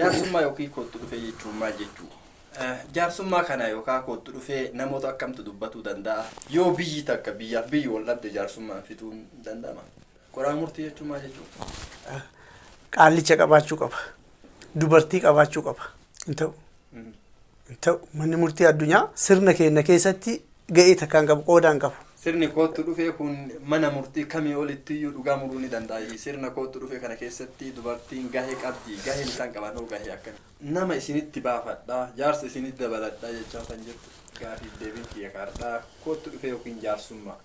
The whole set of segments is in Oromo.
Jaarsummaa yookiin kootti dhufee jechuun maal jechuudha? Jaarsummaa kana yookaan kootti dhufee namoota akkamtu dubbatuu danda'a? Yoo biyyi takka biyyaaf biyyi wal dhabde jaarsummaan fixuun danda'ama? Qoraan murtii jechuun maal jechuudha? Qaallicha qabaachuu qaba. Dubartii qabaachuu qaba. Ta'u manni murtii addunyaa sirna keenya keessatti ga'ee takkaan qabu qoodaan qabu. Sirni kootti dhufee kun mana murtii kamii olitti iyyuu dhugaa muruu ni danda'a. Sirna kootti dhufee kana keessatti dubartiin gahee qabdi. Gaheen isaan qaban hoo gahee akkami? Nama isinitti baafadhaa, jaarsa isinitti dabaladhaa jechaa kan jirtu. Gaafiif deebiin kiyya kaardhaa kootti dhufee yookiin jaarsummaa.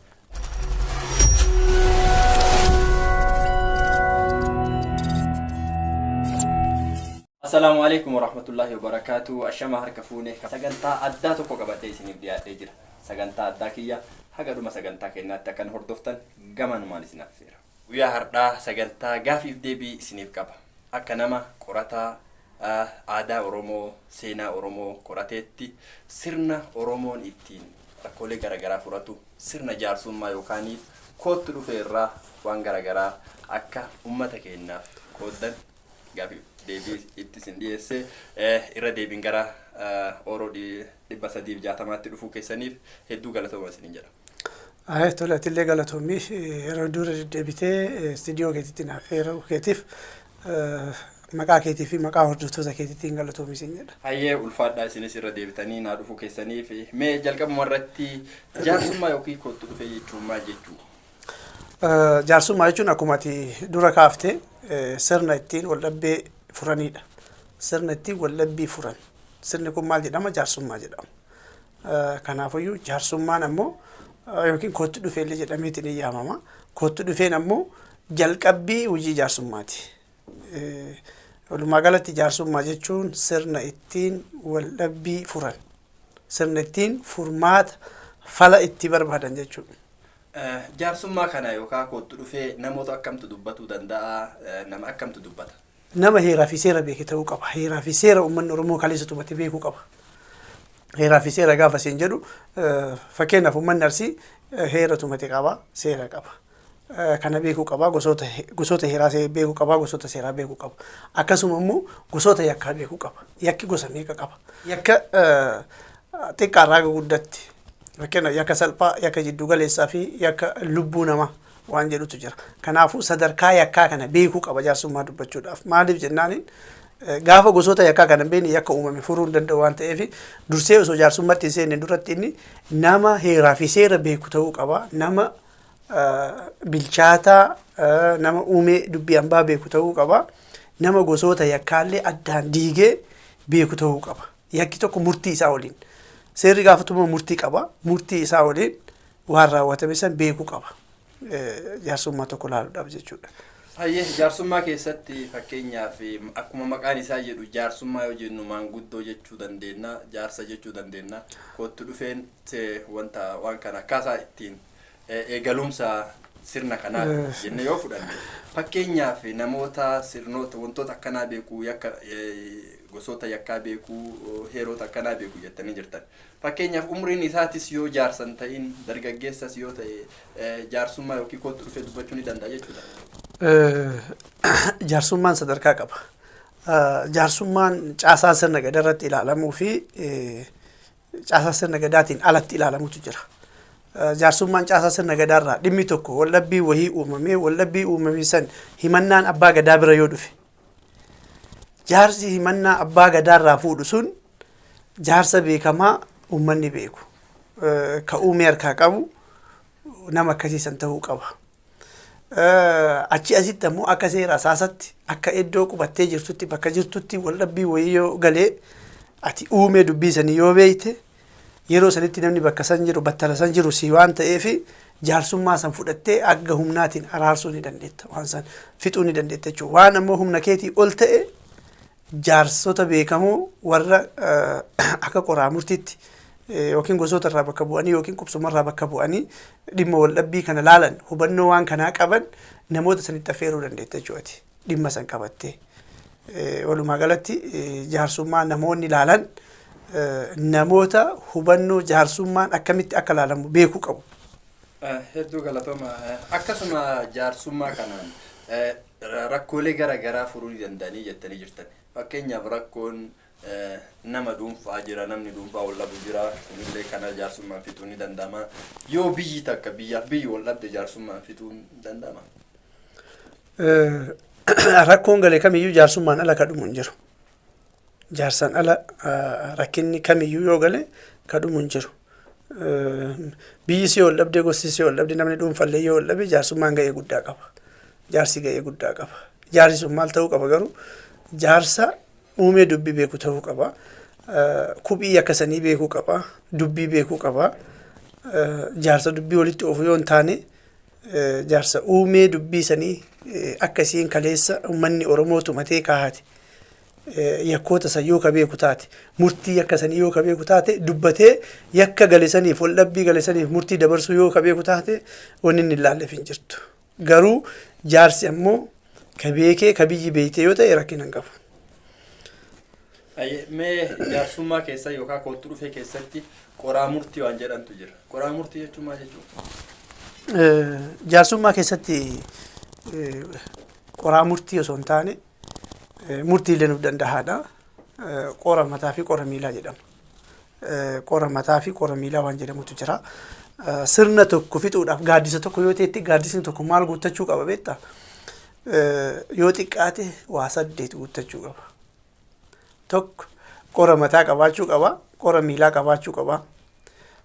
Assalaamu alaikum warahmatullahi wabarakatuh. Ashama harka fuunee sagantaa addaa tokko qabatee isiniif dhiyaatee jira. Sagantaa addaa kiyya haga dhuma sagantaa keenyaatti akkan hordoftan gamanumaan isin affeera. Guyyaa har'aa sagantaa gaafiif deebii isiniif qaba. Akka nama qorataa aadaa Oromoo, seenaa Oromoo qorateetti sirna Oromoon ittiin rakkoolee garaagaraa furatu sirna jaarsummaa yookaan kootti dhufee irraa waan garaagaraa akka uummata keenyaaf qooddan gaafiif deebii itti isin dhiyeessee irra deebiin gara Oroo 360tti dhufuu keessaniif hedduu galatoomaa isiniin jedha. Toletillee galatoomii yeroo dura deebitee istiidiyoo keetitti naaf yeroo keetiif maqaa keetii fi maqaa hordoftoota keetiitiin galatoomii isin jedha. Hayyee ulfaadhaa isinis irra deebitanii naa dhufuu keessaniif mee jalqabuma irratti jaarsummaa yookiin kootti dhufee jechuun maal jechuudha? Jaarsummaa jechuun akkuma ati dura kaaftee sirna ittiin wal dhabbee furanidha. Sirna ittiin wal dhabbii furan. Sirni kun maal jedhama? Jaarsummaa jedhama. Kanaafiyyuu jaarsummaan ammoo yookiin kootti dhufeellee jedhameetiin ni yaamama. Kootti dhufeen ammoo jalqabbii hojii jaarsummaati. Walumaa galatti jaarsummaa jechuun sirna ittiin wal dhabbii furan. Sirna ittiin furmaata fala itti barbaadan jechuudha. Jaarsummaa kana yookaan kootti dhufee namoota akkamtu dubbatuu danda'a? Nama akkamtu dubbata? Nama heeraa fi seera beekee ta'uu qaba. Heeraa fi seera uummanni Oromoo kaleessa tumate beekuu qaba. Heeraa fi seera gaafa isin jedhu fakkeenyaaf uummanni Arsii heera tumate qaba, seera qaba. Kana beekuu qaba, gosoota heeraa beekuu qaba, gosoota seeraa beekuu qaba. Akkasuma immoo gosoota yakkaa beekuu qaba. Yakki gosa meeqa qaba? Yakka xiqqaarraa guddatti. Fakkeenyaaf yakka salphaa, yakka jiddu galeessaa fi yakka lubbuu namaa waan jedhutu jira. Kanaafuu sadarkaa yakkaa kana beekuu qaba jaarsummaa dubbachuudhaaf. Maaliif jennaaniin gaafa gosoota yakkaa kana beekni yakka uumame furuu hin danda'u waan ta'eef dursee osoo jaarsummaatti hin seenne duratti inni nama heeraa fi seera beeku ta'uu qaba. Nama bilchaataa nama uumee dubbii hambaa beeku ta'uu qaba. Nama gosoota yakkaallee addaan diigee beeku ta'uu qaba. Yakki tokko murtii isaa waliin. Seerri gaafatuma murtii qaba. Murtii isaa waliin waan raawwatame san beekuu qaba. Jaarsummaa tokko laaluudhaaf jechuudha. Hayyee jaarsummaa keessatti fakkeenyaaf akkuma maqaan isaa jedhu jaarsummaa yoo jennu maanguddoo jechuu dandeenya, jaarsa jechuu dandeenya. Kootti dhufeen wanta waan kana akkaataa ittiin eegalumsa sirna kanaa jennee yoo fudhanne fakkeenyaaf namoota sirnoota wantoota akkanaa beekuu yakka gosoota yakkaa beekuu heerota akkanaa beekuu jettanii jirtan. Fakkeenyaaf umriin isaatis yoo jaarsan ta'in dargaggeessas yoo ta'e jaarsummaa yookiin kootti dhufee dubbachuu ni danda'a jechuudha. Jaarsummaan sadarkaa qaba. Jaarsummaan caasaa sirna gadaa irratti ilaalamuu fi caasaa sirna gadaatiin alatti ilaalamutu jira. Jaarsummaan caasaa sirna gadaa irraa dhimmi tokko waldhabbii wahii uumamee waldhabbii uumamee san himannaan abbaa gadaa bira yoo dhufe jaarsi himannaa abbaa gadaa irraa fuudhu sun jaarsa beekamaa uummanni beeku. Ka uumee harkaa qabu nama akkasiisan ta'uu qaba. Achi asitti ammoo akka seera asaasatti akka iddoo qubattee jirtutti bakka jirtutti waldhabbii wayii yoo galee ati uumee dubbii sanii yoo beekte yeroo sanitti namni bakka san jiru battala san jiru si waan ta'eef jaarsummaa san fudhattee akka humnaatiin araarsuu ni dandeetta. Waan san fixuu ni dandeetta jechuudha. Waan ammoo humna keetii ol ta'e jaarsota beekamoo warra akka qoraa murtiitti yookiin gosoota irraa bakka bu'anii yookiin qubsuma irraa bakka bu'anii dhimma waldhabbii kana laalan hubannoo waan kanaa qaban namoota sanitti affeeruu dandeetta jechuudha. Dhimma san qabattee walumaa galatti jaarsummaa namoonni laalan namoota hubannoo jaarsummaan akkamitti akka laalamu beekuu qabu. Hedduu galatooma. Akkasuma jaarsummaa kanaan rakkoolee garaagaraa furuu ni danda'anii jettanii jirtan. fakkeenyaaf rakkoon nama dhuunfaa jira, namni dhuunfaa wal dhabu jira, kunillee kana jaarsummaan fixuu ni danda'ama. Yoo biyyi takka biyyaaf biyyi wal dhabde jaarsummaan fixuu ni danda'ama. Rakkoon galee kamiyyuu jaarsummaan ala kadhumu hin jiru. Jaarsaan ala rakkinni kamiyyuu yoo gale kadhumu hin jiru. Biyyi si wal dhabde, gosti si wal dhabde, namni dhuunfallee yoo wal dhabe jaarsummaan ga'ee guddaa qaba. Jaarsi ga'ee guddaa qaba. Jaarsi sun maal ta'uu qaba garuu jaarsa uumee dubbii beeku ta'uu qaba. Kuphii akkasanii beekuu qaba. Dubbii beekuu qaba. Jaarsa dubbii walitti oofu yoo hin taane jaarsa uumee dubbii sanii akkasiin kaleessa uummanni Oromoo tumatee kaahate. Yakkoota san yoo ka beeku taate, murtii akkasanii yoo ka beeku taate, dubbatee yakka galesaniif wal dhabbii galesaniif murtii dabarsuu yoo ka beeku taate wanni inni ilaalleef hin jirtu. Garuu jaarsi ammoo ka beekee ka biyyi beeyte yoo ta'e rakkina hin qabu. Mee jaarsummaa keessa yookaan kootti dhufee keessatti qoraa murtii waan jedhantu jira. Qoraa murtii jechuun maal jechuudha? Jaarsummaa keessatti qoraa murtii osoo hin taane murtii illee nuuf danda'aadha. Qora mataa fi qora miilaa jedhama. Qora mataa fi qora miilaa waan jedhamutu jira. Sirna tokko fixuudhaaf gaaddisa tokko yoo ta'etti gaaddisni tokko maal guuttachuu qaba beektaa? Yoo xiqqaate waa 8 guuttachuu qaba. Tokko qora mataa qabaachuu qaba, qora miilaa qabaachuu qaba,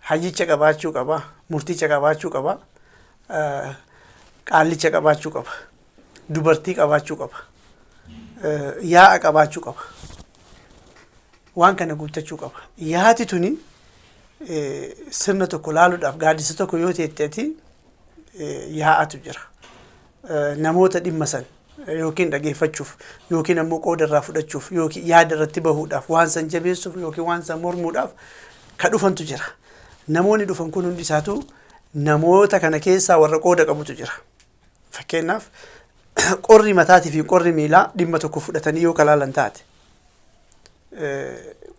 hayyicha qabaachuu qaba, murticha qabaachuu qaba, qaallicha qabaachuu qaba, dubartii qabaachuu qaba, yaa'a qabaachuu qaba. Waan kana guuttachuu qaba. Yaati tuni sirna tokko laaluudhaaf gaaddisa tokko yoo ta'etti yaa'atu jira. Namoota dhimma san yookiin dhageeffachuuf yookiin ammoo qooda irraa fudhachuuf yookiin yaada irratti bahuudhaaf waan san jabeessuuf yookiin waan san mormuudhaaf ka dhufantu jira. Namoonni dhufan kun hundi isaatu namoota kana keessaa warra qooda qabutu jira. Fakkeenyaaf qorri mataatii fi qorri miilaa dhimma tokko fudhatanii yoo kalaalan taate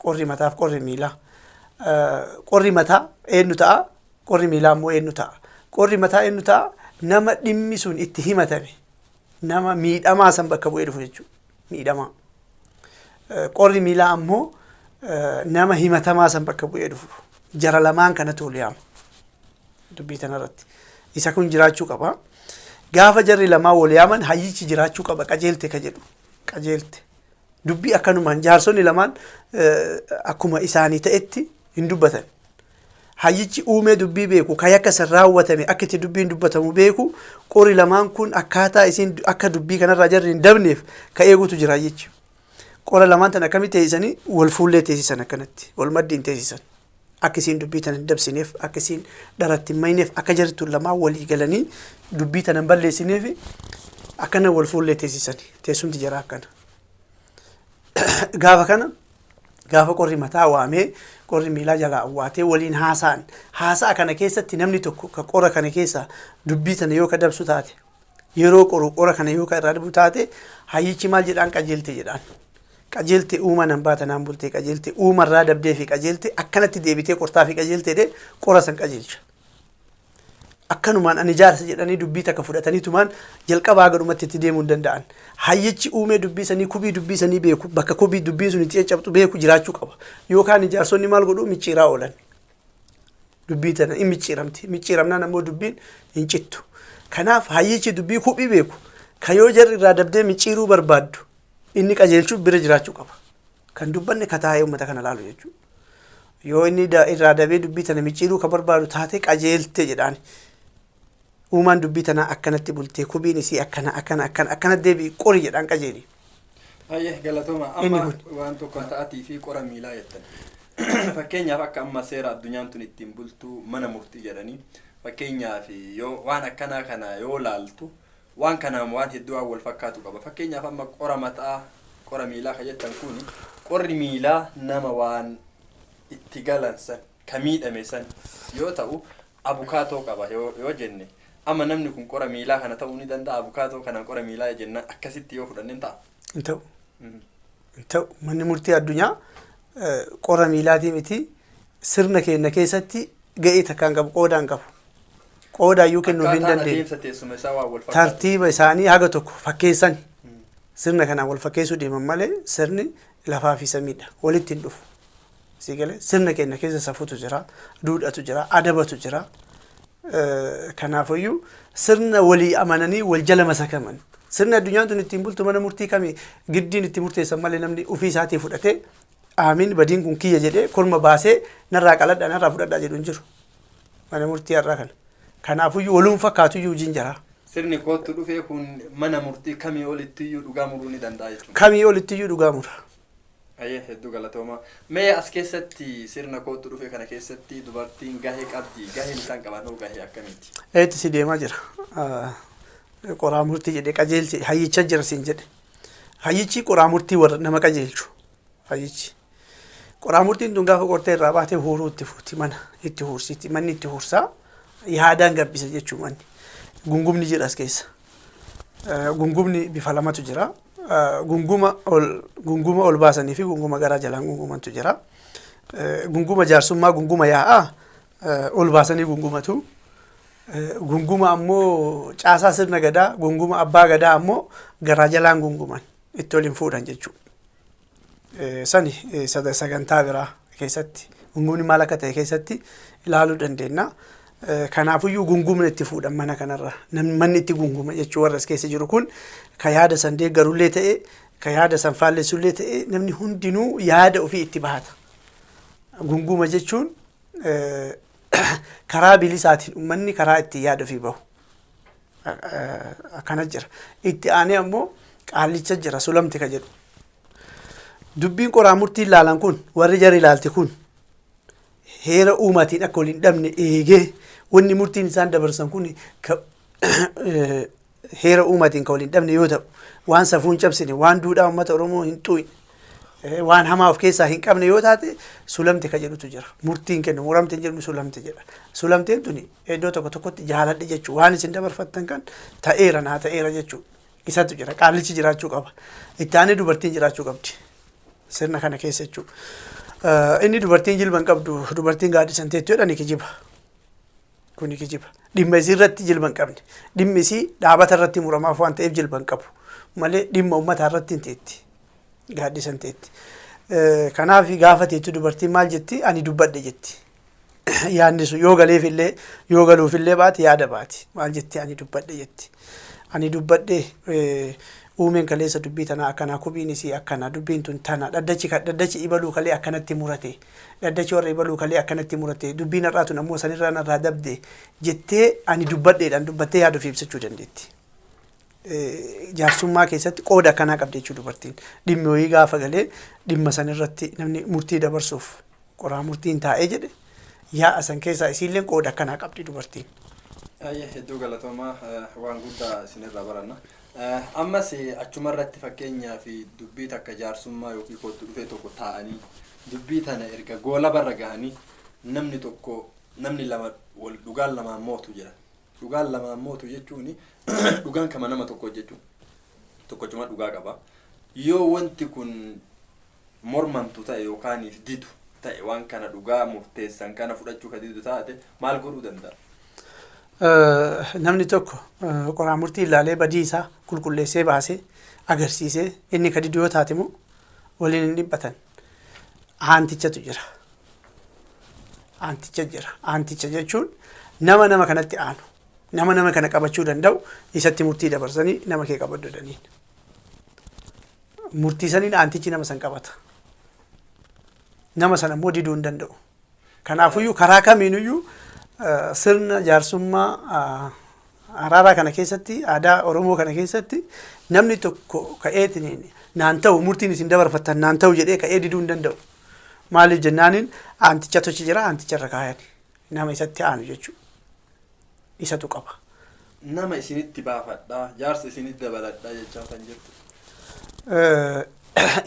qorri mataaf qorri miilaa qorri mataa eenyu ta'a, qorri miilaa ammoo eenyu ta'a. Qorri mataa eenyu ta'a? Nama dhimmi sun itti himatame, nama miidhamaa san bakka bu'ee dhufu jechuudha. Miidhamaa. Qorri miilaa ammoo nama himatamaa san bakka bu'ee dhufu. Jara lamaan kanatu ol yaama. Dubbii tanarratti. Isa kun jiraachuu qaba. Gaafa jarri lamaa wal yaaman hayyichi jiraachuu qaba. Qajeelte ka jedhu. Qajeelte. Dubbii akkanumaan jaarsonni lamaan akkuma isaanii ta'etti hin dubbatan. Hayyichi uumee dubbii beeku, kan akka san raawwatame akka itti dubbiin dubbatamu beeku, qori lamaan kun akkaataa isiin akka dubbii kanarraa jarri hin dabneef ka eegutu jira hayyichi. Qora lamaan tan akkamitti teessisanii wal fuullee teessisan akkanatti, wal maddiin teessisan. Akka isiin dubbii tan hin dabsineef, akka isiin dharatti hin mayneef, akka jarri lamaan walii galanii dubbii tan hin balleessineef akkana wal fuullee teessisanii. Teessumti jira akkana. Gaafa kana gaafa qorri mataa waamee qorri miilaa jalaa awwaatee waliin haasa'an. Haasa'a kana keessatti namni tokko ka qora kana keessa dubbii tana yoo ka dabsu taate, yeroo qoru qora kana yoo ka irraa dhabu taate, hayyichi maal jedhaan? Qajeelte jedhaan. Qajeelte uuma nan baata naan bultee, qajeelte uuma irraa dabdee fi qajeelte akkanatti deebitee qortaa fi qajeelteedhe qora san qajeelcha. Akkanumaan ani jaarsa jedhanii dubbii takka fudhataniitumaan jalqabaa gadhumatti itti deemuu hin danda'an. Hayyichi uumee dubbii sanii kubii dubbii sanii beeku, bakka kubii dubbii sun itti caccabtu beeku jiraachuu qaba. Yookaan ijaarsonni maal godhu? Micciiraa oolan. Dubbii tana hin micciiramti. Micciiramnaan ammoo dubbiin hin cittu. Kanaaf hayyichi dubbii kubii beeku. Ka yoo jarri irraa dabdee micciiruu barbaaddu inni qajeelchuuf bira jiraachuu qaba. Kan dubbanne ka taa'ee uummata kana laalu jechuudha. Yoo inni irraa dabee dubbii tana micciiruu ka barbaadu taate qajeelte jedhaan. Uumaan dubbii tanaa akkanatti bultee kubiin isii akkana deebii qori jedhaan qajeeli. Ayyee galatooma amma waan tokko ta'atii fi qora miilaa jettan. Fakkeenyaaf akka amma seera addunyaan tun ittiin bultu mana murtii jedhanii fakkeenyaaf yoo waan akkanaa kana yoo laaltu waan kanaan waan hedduu wal fakkaatu qaba. Fakkeenyaaf amma qora mataa qora miilaa ka jettan kun qorri miilaa nama waan itti galansan ka miidhame san yoo ta'u abukaatoo qaba yoo jenne. Amma namni kun qora miilaa kana ta'uu ni danda'a. Abukaatoo kanaan qora miilaa jennaan akkasitti yoo fudhanneen ta'a. Hin ta'u. Hin ta'u. Manni murtii addunyaa qora miilaatii miti sirna keenya keessatti ga'ee takkaan qabu, qoodaan qabu. Qoodaayyuu kennuuf hin dandeenye. Tartiiba isaanii haga tokko fakkeessani. sirna kanaan wal fakkeessuu deeman malee sirni lafaa fi samiidha walitti hin dhufu. Sigale sirna keenya keessa safuutu jira, duudhatu jira, adabatu jira. Kanaafiyyuu sirna walii amananii wal jala masakaman. Sirna addunyaan tun ittiin bultu mana murtii kamii giddiin itti murteessan malee namni ofii isaatii fudhatee aamin badiin kun kiyya jedhee korma baasee narraa qaladhaa narraa fudhadhaa jedhu hin jiru. Mana murtii har'aa kana. Kanaafiyyuu waluun fakkaatuyyuu hojiin jira. Sirni kootu dhufee kun mana murtii kamii olittiyyuu dhugaa muruu ni danda'a jechuudha. Kamii olittiyyuu dhugaa mura. Ayyee hedduu galatooma. Mee as keessatti sirna kootu dhufee kana keessatti dubartiin gahee qabdi. Gaheen isaan qaban hoo gahee akkamiiti? Eetti si deemaa jira. Qoraa murtii jedhee qajeelche hayyicha jira siin jedhe. Hayyichi qoraa murtii warra nama qajeelchu. Hayyichi. Qoraa murtiin tun gaafa qortee irraa baatee huuruu itti fuuti mana itti huursiiti. Manni itti huursaa yaadaan gabbisa jechuu manni. Gungumni jira as keessa. Gungumni bifa lamatu jira. Gunguma ol baasanii fi gunguma garaa jalaan gungumantu jira. Gunguma jaarsummaa gunguma yaa'aa ol baasanii gungumatu. Gunguma ammoo caasaa sirna gadaa gunguma abbaa gadaa ammoo garaa jalaan gunguman itti waliin fuudhan jechuudha. Sani sagantaa biraa keessatti gungumni maal akka ta'e keessatti ilaaluu dandeenya. Kanaafiyyuu gungumni itti fuudhan mana kanarra manni itti gunguma jechuu warra as keessa jiru kun ka yaada san deeggarullee ta'e ka yaada san faallessullee ta'e namni hundinuu yaada ofii itti bahata. Gunguma jechuun karaa bilisaatiin uummanni karaa itti yaada ofii bahu akkana jira. Itti aanee ammoo qaallicha jira sulamti ka jedhu. Dubbiin qoraa murtii ilaalan kun warri jara ilaalti kun heera uumaatiin akka waliin dhabne eegee wanni murtiin isaan dabarsan kun heera uumaatiin ka waliin dhabne yoo ta'u waan safuun cabsine waan duudhaa uummata Oromoo hin xu'ine waan hamaa of keessaa hin qabne yoo taate sulamte ka jedhutu jira. Murtiin kennu muramteen jedhu sulamte jedha. Sulamteen tuni iddoo tokko tokkotti jaaladhe jechuu waan isin dabarfattan kan ta'eera naa ta'eera jechuu isatu jira. Qaallichi jiraachuu qaba. Itti aanee dubartiin jiraachuu qabdi. Sirna kana keessa jechuu. Inni dubartiin jilban qabdu dubartiin gaaddisanteettu jedhani kijiba. Kuni kijiba. Dhimma isii irratti jilban qabne. Dhimmi isii dhaabata irratti muramaaf waan ta'eef jilban qabu. Malee dhimma uummataa irratti hin teetti. Gaaddisanteetti. Kanaaf gaafa teettu dubartiin maal jetti? Ani dubbadhe jetti. Yaadni sun yoo galeefillee yoo galuufillee baate yaada baati. Maal jetti? Ani dubbadhe jetti. Ani dubbadhe uumeen kaleessa dubbii tanaa akkanaa kubiin isii akkanaa dubbiin tun tana dhaddachi ibaluu kalee akkanatti murate dhaddachi warra ibaluu kalee akkanatti murate dubbiin har'aa tun ammoo sanirraa narraa dabde jettee ani dubbadheedhaan dubbattee yaada ofii ibsachuu dandeetti. Jaarsummaa keessatti qooda akkanaa qabdi jechuu dubartiin dhimmi wayii gaafa galee dhimma sanirratti namni murtii dabarsuuf qoraa murtiin taa'ee jedhe yaa'a san keessaa isiillee qooda akkanaa qabdi dubartiin. Hedduu galatoomaa waan guddaa isinirraa baranna. Ammas achuma irratti fakkeenyaa fi dubbii takka jaarsummaa yookiin kootu dhufee tokko taa'anii dubbii tana erga goola barra gahanii namni lama wal dhugaan lamaan mootu jira. Dhugaan lamaan mootu jechuun dhugaan kama nama tokko jechuun tokkochuma dhugaa qaba. Yoo wanti kun mormamtu ta'e yookaaniif didu ta'e waan kana dhugaa murteessan kana fudhachuu ka didu taate maal godhuu danda'a? Namni tokko qoraa murtii ilaalee badii isaa qulqulleessee baasee agarsiisee inni ka didu yoo taate immoo waliin hin dhibbatan. Aantichatu jira. Aanticha jira. Aanticha jechuun nama kanatti aanu. Nama kana qabachuu danda'u isatti murtii dabarsanii nama kee qabadhu jedhaniin. Murtii saniin aantichi nama san qabata. Nama sana immoo diduu hin danda'u. Kanaafiyyuu karaa kamiinuyyuu sirna jaarsummaa araaraa kana keessatti aadaa Oromoo kana keessatti namni tokko ka'eetiin naan ta'u murtiin isin dabarfattan naan ta'u jedhee ka'ee diduu hin danda'u. Maaliif jennaaniin aanticha tochi jira aanticha irra kaayani nama isatti aanu jechuudha. Isatu qaba. Nama isinitti baafadhaa jaarsa isinitti dabaladhaa jechaa kan jirtu.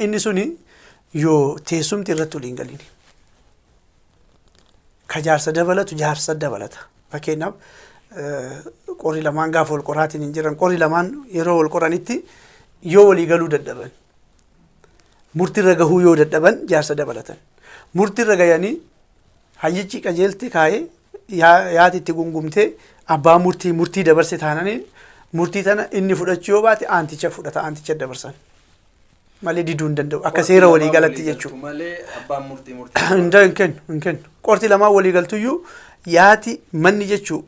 Inni suni yoo teessumti irratti waliin galini. Ka jaarsa dabalatu jaarsa dabalata. Fakkeenyaaf qorri lamaan gaafa wal qoraatiin hin jiran qorri lamaan yeroo wal qoranitti yoo walii galuu dadhaban murtiirra gahuu yoo dadhaban jaarsa dabalatan. Murtiirra gayanii hayyichi qajeelti kaa'ee yaati itti gungumtee abbaa murtii dabarse taananiin murtii tana inni fudhachuu yoo baate aanticha fudhata aanticha dabarsan malee diduu hin danda'u akka seera walii galatti jechuudha. Malee abbaan murtii hin kennu qorti lamaan walii galtuyyuu yaati manni jechuu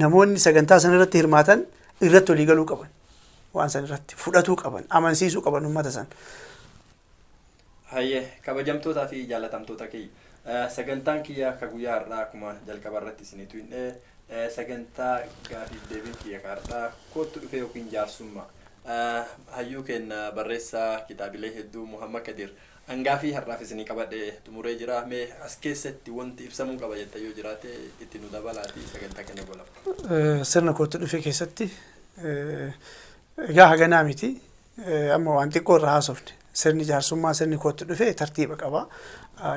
namoonni sagantaa san irratti hirmaatan irratti walii galuu qaban waan san irratti fudhatuu qaban amansiisuu qaban uummata san. Hayyee kabajamtootaa fi jaalatamtoota kiyya sagantaan kiyya akka guyyaa har'aa akkuma jalqaba irratti isinitu hin sagantaa gaafiif deebiin kiyya har'aa kootu dhufee yookiin jaarsummaa hayyuu kenna barreessaa kitaabilee hedduu Muhammad Kadir hangaafii har'aaf isinii qabadhee xumuree jira mee as keessatti wanti ibsamuu qaba jetta yoo jiraate itti nu dabalaatii sagantaa keenya golaba. Sirna kootu dhufee keessatti egaa haganaa miti amma waan xiqqoo irraa haasofne sirni jaarsummaa sirni kootu dhufee tartiiba qaba.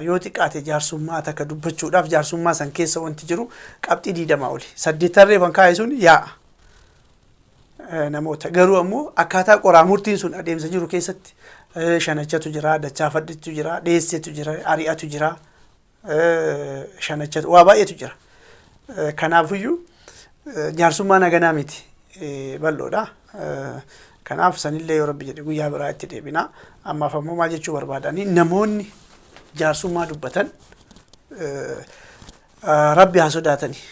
Yoo xiqqaate jaarsummaa takka dubbachuudhaaf jaarsummaa san keessa wanti jiru qabxii 20 oli 8 tarreeffan kaa'e sun yaa'a. Namoota garuu ammoo akkaataa qoraa murtiin sun adeemsa jiru keessatti shanachatu jira dachaafadhitu jira dheessetu jira ari'atu jira shanachatu waa baay'eetu jira. Kanaafiyyuu jaarsummaan haganaa miti bal'oodha. Kanaaf sanillee yoo rabbi jedhe guyyaa biraa itti deebina. Ammaaf ammoo maal jechuu barbaadanii namoonni jaarsummaa dubbatan rabbi haa sodaatanii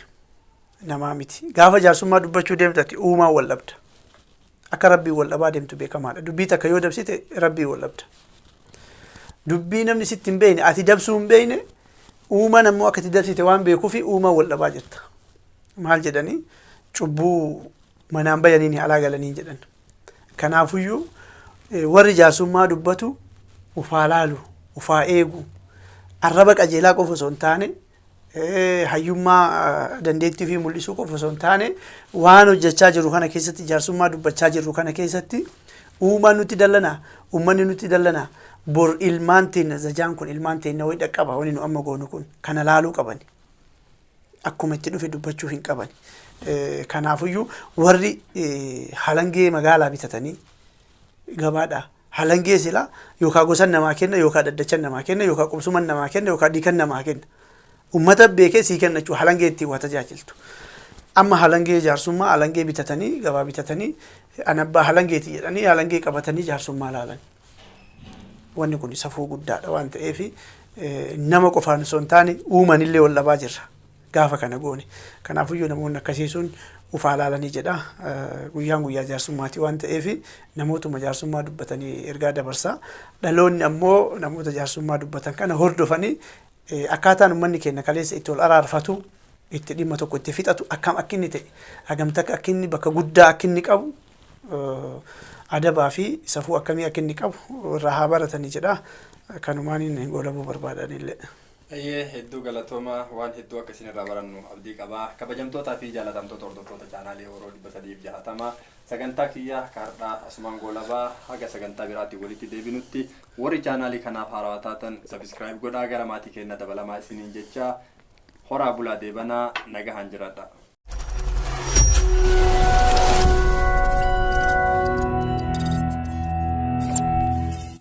namaa miti. Gaafa jaarsummaa dubbachuu deemtatti uumaa wal dhabda. Akka rabbii wal dhabaa deemtu beekamaadha. Dubbii takka yoo dabsite rabbii wal dhabda. Dubbii namni sitti hin beekne ati dabsuu hin beekne uumaan ammoo akka ati dabsite waan beekuufi uumaa wal dhabaa jirta. Maal jedhanii cubbuu manaan bayaniin alaa galanii jedhan. Kanaafiyyuu warri jaarsummaa dubbatu ufaa laalu ufaa eegu arraba qajeelaa qofa osoo hin taane hayyummaa dandeettii fi mul'isuu qofa osoo hin taane waan hojjechaa jiru kana keessatti jaarsummaa dubbachaa jiru kana keessatti uumaan nutti dallana uummanni nutti dallana bor ilmaan teenya zajaan kun ilmaan teenya wayii dhaqqaba wani nu amma goonu kun kana laaluu qabani akkuma itti dhufe dubbachuu hin qabani. Kanaafiyyuu warri halangee magaalaa bitatanii gabaadha. Halangee sila yookaan gosan namaa kenna yookaan daddachan namaa kenna yookaan qubsuman namaa kenna yookaan diikan namaa kenna. Uummata beekee sii kenna jechuudha halangee ittiin waa tajaajiltu. Amma halangee jaarsummaa halangee bitatanii gabaa bitatanii anabbaa halangeeti jedhanii halangee qabatanii jaarsummaa laalan. Wanni kun safuu guddaadha waan ta'eef nama qofaan osoo hin taane uumanillee wal dhabaa jirra. Gaafa kana goone kanaafiyyuu namoonni akkasii sun ufaa laalanii jedha guyyaan guyyaa jaarsummaati waan ta'eef namootuma jaarsummaa dubbatanii ergaa dabarsa dhaloonni ammoo namoota jaarsummaa dubbatan kana hordofanii akkaataan uummanni keenya kaleessa itti wal araarfatu itti dhimma tokko itti fixatu akkam akka inni ta'e hagamta akka inni bakka guddaa akka inni qabu adabaa fi safuu akkamii akka inni qabu irraa haa baratanii jedha kanumaan hin goolabuu barbaadanillee. Hedduu galatooma waan hedduu akkasiin irraa barannu abdii qabaa. Kabajamtootaa fi jaalatamtoota hordoftoota chaanaalii Oromoo 360 sagantaa kiyya kaardhaa asumaan goolabaa haga sagantaa biraatti walitti deebinutti warri chaanaalii kanaaf haarawaa taatan sabiskiraayib godhaa gara maatii keenya dabalamaa isiniin jecha horaa bulaa deebanaa nagahaan jiraadha.